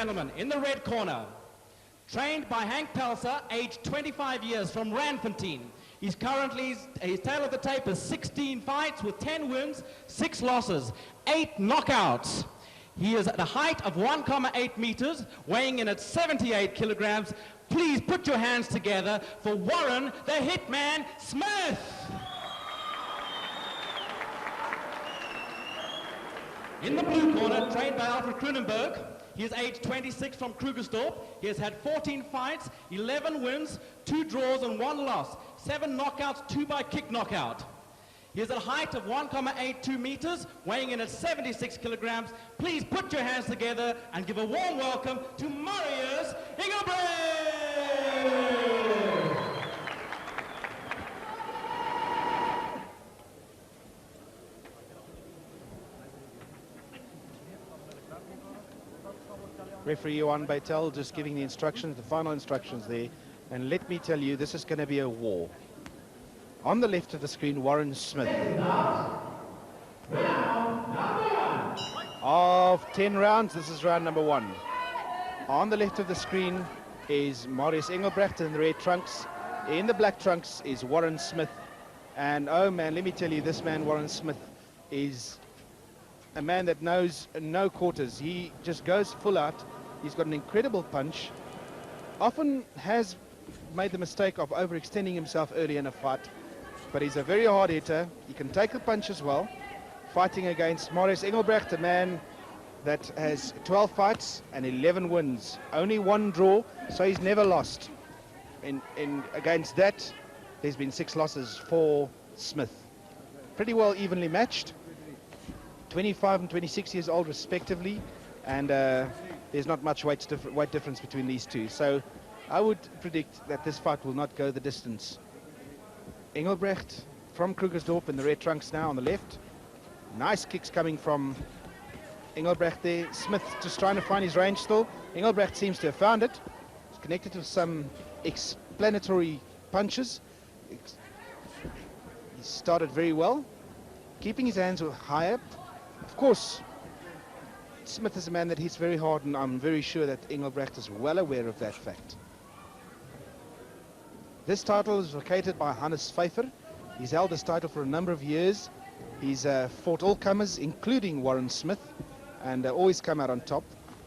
gentlemen, in the red corner, trained by Hank Pelser, aged 25 years, from Randfontein. He's currently, his tail of the tape is 16 fights with 10 wins, 6 losses, 8 knockouts. He is at a height of 1,8 meters, weighing in at 78 kilograms. Please put your hands together for Warren the Hitman Smith. In the blue corner, trained by Alfred Kronenberg, he is age 26 from Krugersdorp. He has had 14 fights, 11 wins, 2 draws and 1 loss, 7 knockouts, 2 by kick knockout. He is at a height of 1,82 meters, weighing in at 76 kilograms. Please put your hands together and give a warm welcome to Marius Engelbrecht! Referee Johan Beitel just giving the instructions, the final instructions there. And let me tell you, this is going to be a war. On the left of the screen, Warren Smith. Of 10 rounds, this is round number 1. On the left of the screen is Marius Engelbrecht in the red trunks. In the black trunks is Warren Smith. And oh man, let me tell you, this man, Warren Smith, is a man that knows no quarters. He just goes full out. He's got an incredible punch. Often has made the mistake of overextending himself early in a fight, but he's a very hard hitter. He can take the punch as well. Fighting against Marius Engelbrecht, a man that has 12 fights and 11 wins, only 1 draw, so he's never lost. Against that, there's been 6 losses for Smith. Pretty well evenly matched. 25 and 26 years old respectively, and there's not much weight difference between these two. So I would predict that this fight will not go the distance. Engelbrecht from Krugersdorp in the red trunks now on the left. Nice kicks coming from Engelbrecht there. Smith just trying to find his range still. Engelbrecht seems to have found it. He's connected to some explanatory punches. He started very well, keeping his hands higher. Of course, Smith is a man that hits very hard, and I'm very sure that Engelbrecht is well aware of that fact. This title is vacated by Hannes Pfeiffer. He's held this title for a number of years. He's fought all comers, including Warren Smith, and always come out on top.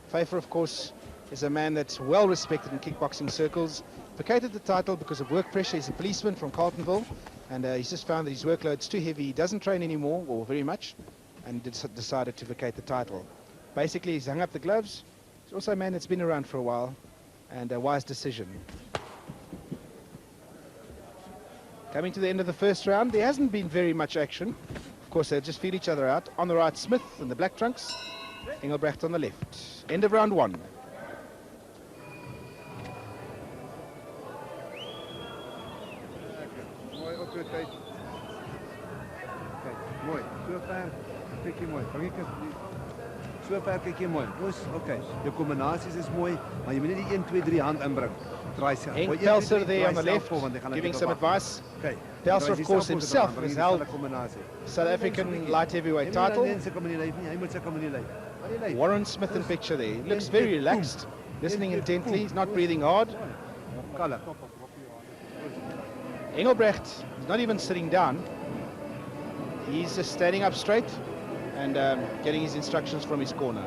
Pfeiffer, of course, is a man that's well respected in kickboxing circles. Vacated the title because of work pressure. He's a policeman from Carltonville, and he's just found that his workload's too heavy. He doesn't train anymore, or very much, and decided to vacate the title. Basically, he's hung up the gloves. He's also a man that's been around for a while, and a wise decision. Coming to the end of the first round, there hasn't been very much action. Of course, they'll just feel each other out. On the right, Smith in the black trunks, Engelbrecht on the left. End of round 1. Mooi, so ver kyk jy mooi. Vang ek so ver kyk jy mooi. Dis okay. Jou kombinasies is mooi, maar jy moet net die 1 2 3 hand inbring. Draai self. Henk Pelser there on the left, giving some advice. Okay. Pelser, of course, himself has held South African light heavyweight title. Warren Smith in picture there. He looks very relaxed, listening intently. He's not breathing hard. Engelbrecht is not even sitting down. He's just standing up straight and getting his instructions from his corner.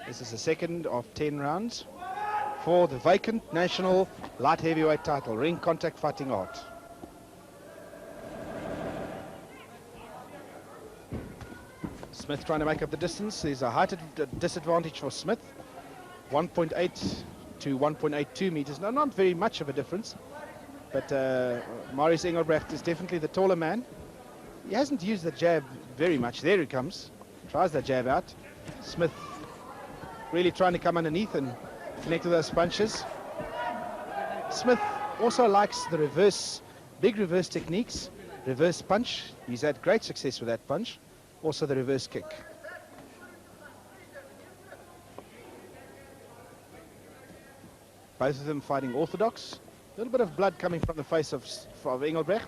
This is the second of 10 rounds for the vacant national light heavyweight title, ring contact fighting art. Smith trying to make up the distance. There's a height disadvantage for Smith, 1.8 to 1.82 meters. No, not very much of a difference, but Marius Engelbrecht is definitely the taller man. He hasn't used the jab very much. There he comes, tries that jab out. Smith really trying to come underneath and connect to those punches. Smith also likes the reverse, big reverse techniques, reverse punch. He's had great success with that punch. Also the reverse kick. Both of them fighting orthodox. A little bit of blood coming from the face of Engelbrecht.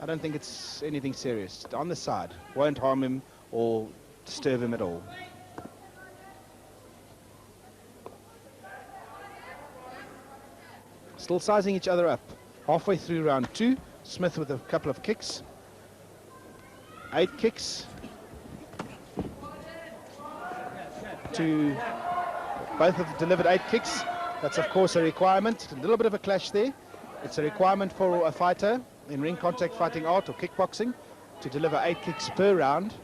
I don't think it's anything serious. On the side. Won't harm him or disturb him at all. Still sizing each other up. Halfway through round 2. Smith with a couple of kicks. 8 kicks. Both have delivered 8 kicks. That's of course a requirement. A little bit of a clash there. It's a requirement for a fighter in ring contact fighting art or kickboxing to deliver 8 kicks per round.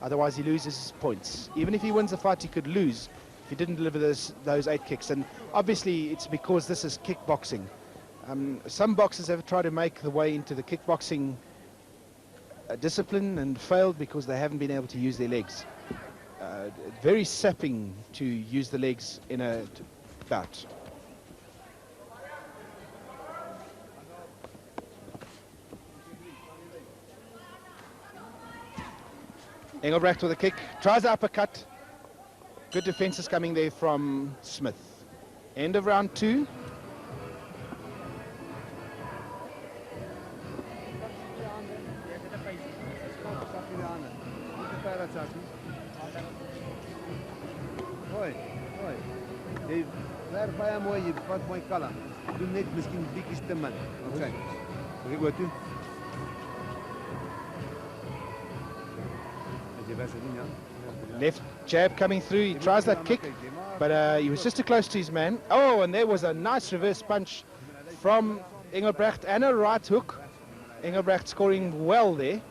Otherwise he loses points. Even if he wins the fight, he could lose if he didn't deliver those 8 kicks. And obviously it's because this is kickboxing. Some boxers have tried to make the way into the kickboxing discipline and failed because they haven't been able to use their legs. Very sapping to use the legs in a bout. Engelbrecht with a kick, tries the uppercut. Good defenses coming there from Smith. End of round 2. Hoi, hoi. Jy werk baie mooi, jy vat mooi kala. Doen net miskien bietjie te min. Okay. Ek gou toe. Jy was dit nie, ja. Left jab coming through, he tries that kick, but he was just too close to his man. Oh, and there was a nice reverse punch from Engelbrecht and a right hook. Engelbrecht scoring well there.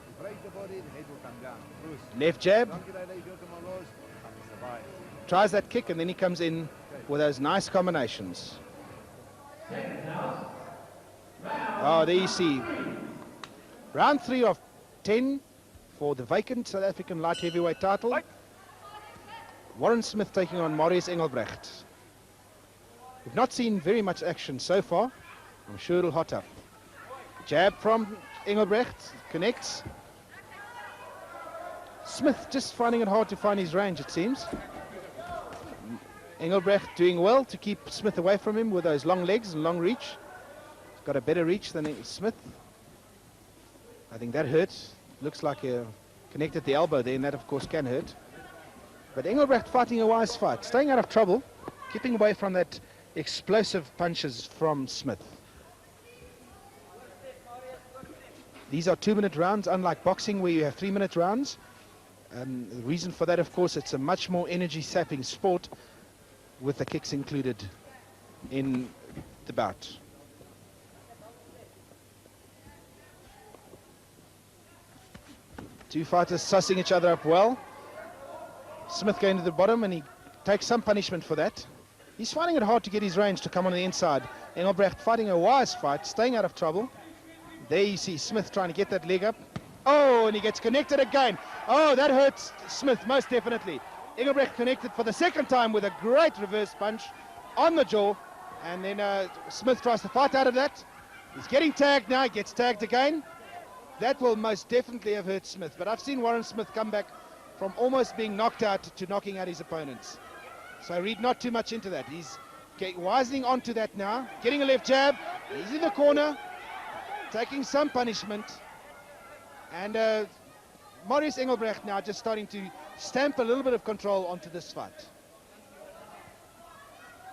Left jab. Tries that kick and then he comes in with those nice combinations. Oh, there you see. Round 3 of 10 for the vacant South African light heavyweight title. Warren Smith taking on Marius Engelbrecht. We've not seen very much action so far. I'm sure it'll hot up. Jab from Engelbrecht, connects. Smith just finding it hard to find his range, it seems. Engelbrecht doing well to keep Smith away from him with those long legs and long reach. He's got a better reach than Smith. I think that hurts. Looks like he connected the elbow there, and that of course can hurt. But Engelbrecht fighting a wise fight, staying out of trouble, keeping away from that explosive punches from Smith. These are 2-minute rounds, unlike boxing where you have 3-minute rounds. The reason for that, of course, it's a much more energy-sapping sport with the kicks included in the bout. Two fighters sussing each other up well. Smith going to the bottom, and he takes some punishment for that. He's finding it hard to get his range to come on the inside. Engelbrecht fighting a wise fight, staying out of trouble. There you see Smith trying to get that leg up. Oh, and he gets connected again. Oh, that hurts Smith, most definitely. Engelbrecht connected for the second time with a great reverse punch on the jaw. And then Smith tries to fight out of that. He's getting tagged now, he gets tagged again. That will most definitely have hurt Smith. But I've seen Warren Smith come back from almost being knocked out to knocking out his opponents. So I read not too much into that. He's wisening onto that now. Getting a left jab. He's in the corner, taking some punishment. And Marius Engelbrecht now just starting to stamp a little bit of control onto this fight.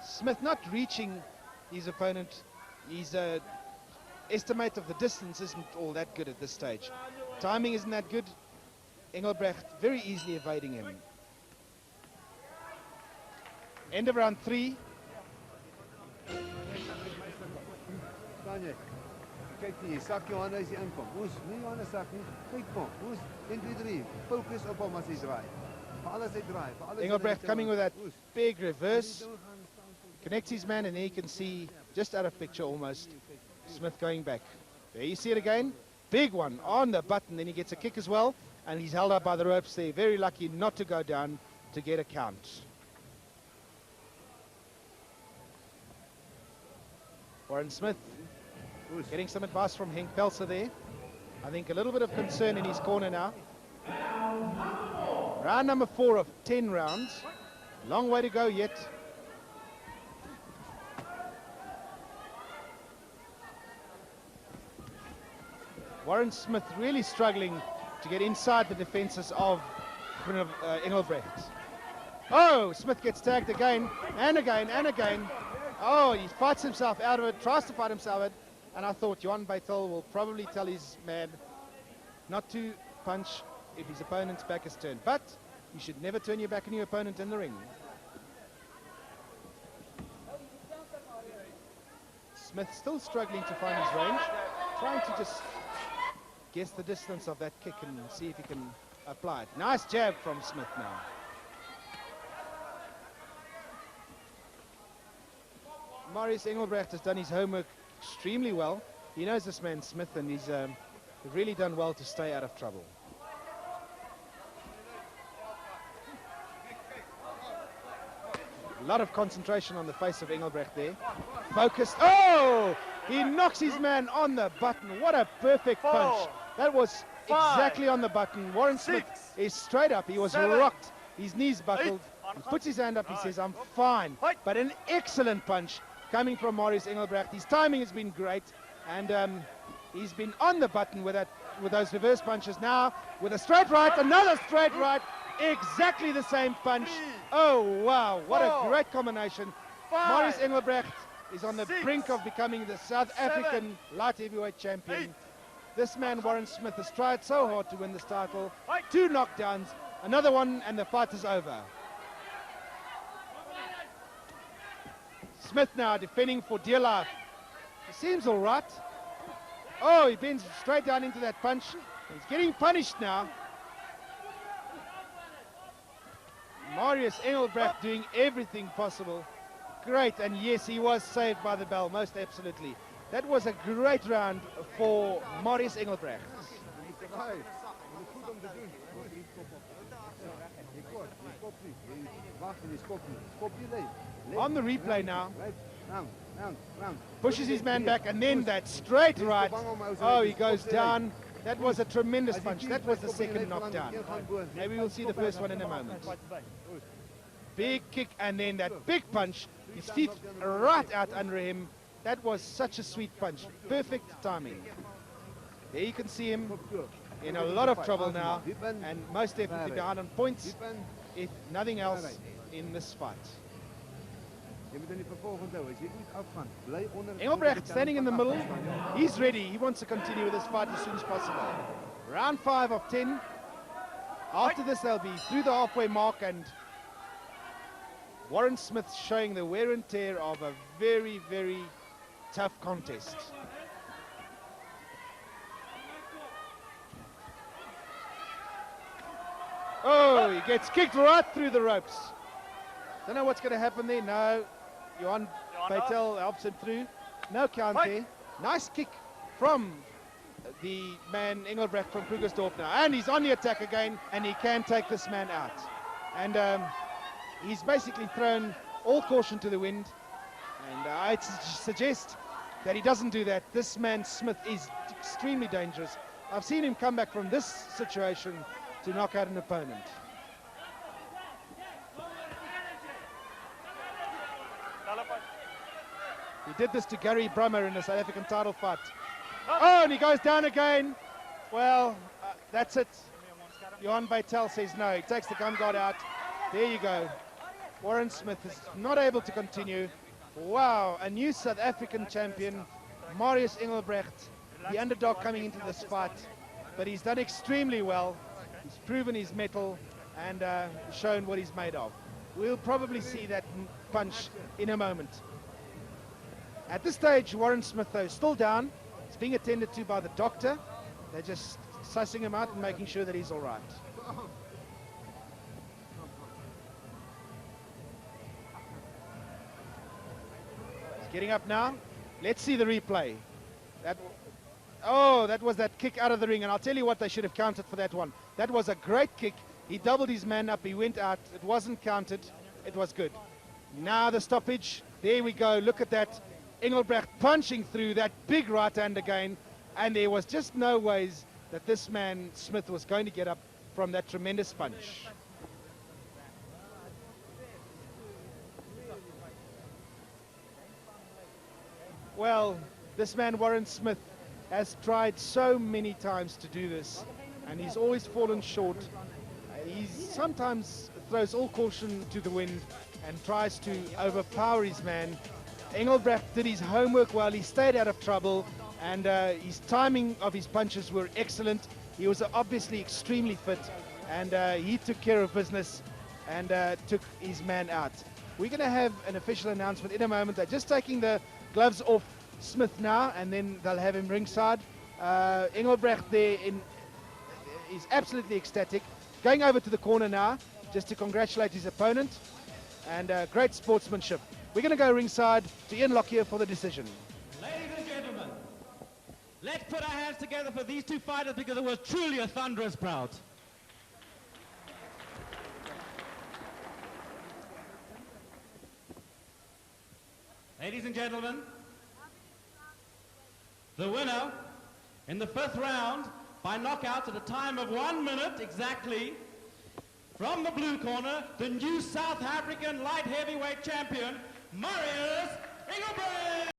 Smith not reaching his opponent. His estimate of the distance isn't all that good at this stage. Timing isn't that good. Engelbrecht very easily evading him. End of round 3. Kyk nie, sak jou hande as jy inkom. Oes, nie jou hande sak nie. Kyk kom. Oes, 1 2 3. Focus op hom as hy draai. Vir alles hy draai. Vir alles. Engelbrecht coming with that big reverse. Connects his man, and there you can see just out of picture almost Smith going back. There you see it again. Big one on the button. Then he gets a kick as well, and he's held up by the ropes there. Very lucky not to go down to get a count. Warren Smith getting some advice from Henk Pelser there. I think a little bit of concern in his corner now. Round number 4 of 10 rounds. Long way to go yet. Warren Smith really struggling to get inside the defenses of Engelbrecht. Oh, Smith gets tagged again and again and again. Oh, he fights himself out of it, tries to fight himself out. And I thought Johan Beitel will probably tell his man not to punch if his opponent's back is turned. But you should never turn your back on your opponent in the ring. Smith still struggling to find his range, trying to just guess the distance of that kick and see if he can apply it. Nice jab from Smith now. Marius Engelbrecht has done his homework extremely well. He knows this man Smith, and he's really done well to stay out of trouble. A lot of concentration on the face of Engelbrecht there. Focused. Oh! He knocks his man on the button. What a perfect punch. That was exactly on the button. Warren Smith is straight up. He was rocked. His knees buckled. He puts his hand up. He says, I'm fine. But an excellent punch coming from Marius Engelbrecht. His timing has been great. And he's been on the button with those reverse punches. Now, with a straight right, another straight right. Exactly the same punch. Oh, wow. What a great combination. Marius Engelbrecht is on the brink of becoming the South African light heavyweight champion. This man, Warren Smith, has tried so hard to win this title. 2 knockdowns, another one, and the fight is over. Smith now defending for dear life. He seems all right. Oh, he bends straight down into that punch. He's getting punished now. Marius Engelbrecht doing everything possible. Great, and yes, he was saved by the bell, most absolutely. That was a great round for Marius Engelbrecht. On the replay now, pushes his man back, and then that straight right. Oh, he goes down. That was a tremendous punch. That was the second knockdown. Maybe we'll see the first one in a moment. Big kick, and then that big punch. His feet right out under him. That was such a sweet punch. Perfect timing. There you can see him in a lot of trouble now, and most definitely behind on points, if nothing else, in this fight. Engelbrecht standing in the middle. He's ready. He wants to continue with this fight as soon as possible. Round 5 of 10. After this, they'll be through the halfway mark, and Warren Smith showing the wear and tear of a very, very tough contest. Oh, he gets kicked right through the ropes. Don't know what's going to happen there. No, Johan Beitel helps him through. No count there. Nice kick from the man Engelbrecht from Krugersdorp now. And he's on the attack again, and he can take this man out. And he's basically thrown all caution to the wind. And I'd suggest that he doesn't do that. This man Smith is extremely dangerous. I've seen him come back from this situation to knock out an opponent. He did this to Gary Brummer in the South African title fight. Oh, and he goes down again. Well, that's it. Johan Beitel says no. He takes the gum guard out. There you go. Warren Smith is not able to continue. Wow, a new South African champion, Marius Engelbrecht, the underdog coming into this fight. But he's done extremely well. He's proven his mettle and shown what he's made of. We'll probably see that punch in a moment. At this stage, Warren Smith, though, is still down. He's being attended to by the doctor. They're just sussing him out and making sure that he's all right. He's getting up now. Let's see the replay. That was that kick out of the ring, and I'll tell you what, they should have counted for that one. That was a great kick. He doubled his man up. He went out. It wasn't counted. It was good. Now the stoppage. There we go. Look at that. Engelbrecht punching through that big right hand again, and there was just no ways that this man Smith was going to get up from that tremendous punch. Well, this man Warren Smith has tried so many times to do this, and he's always fallen short. He sometimes throws all caution to the wind and tries to overpower his man. Engelbrecht did his homework well. He stayed out of trouble, and his timing of his punches were excellent. He was obviously extremely fit, and he took care of business and took his man out. We're going to have an official announcement in a moment. They're just taking the gloves off Smith now, and then they'll have him ringside. Engelbrecht there is absolutely ecstatic. Going over to the corner now, just to congratulate his opponent, and great sportsmanship. We're going to go ringside to Ian Lockyer for the decision. Ladies and gentlemen, let's put our hands together for these two fighters because it was truly a thunderous bout. Ladies and gentlemen, the winner in the 5th round by knockout at a time of 1 minute exactly, from the blue corner, the new South African light heavyweight champion, Marius Engelbrecht.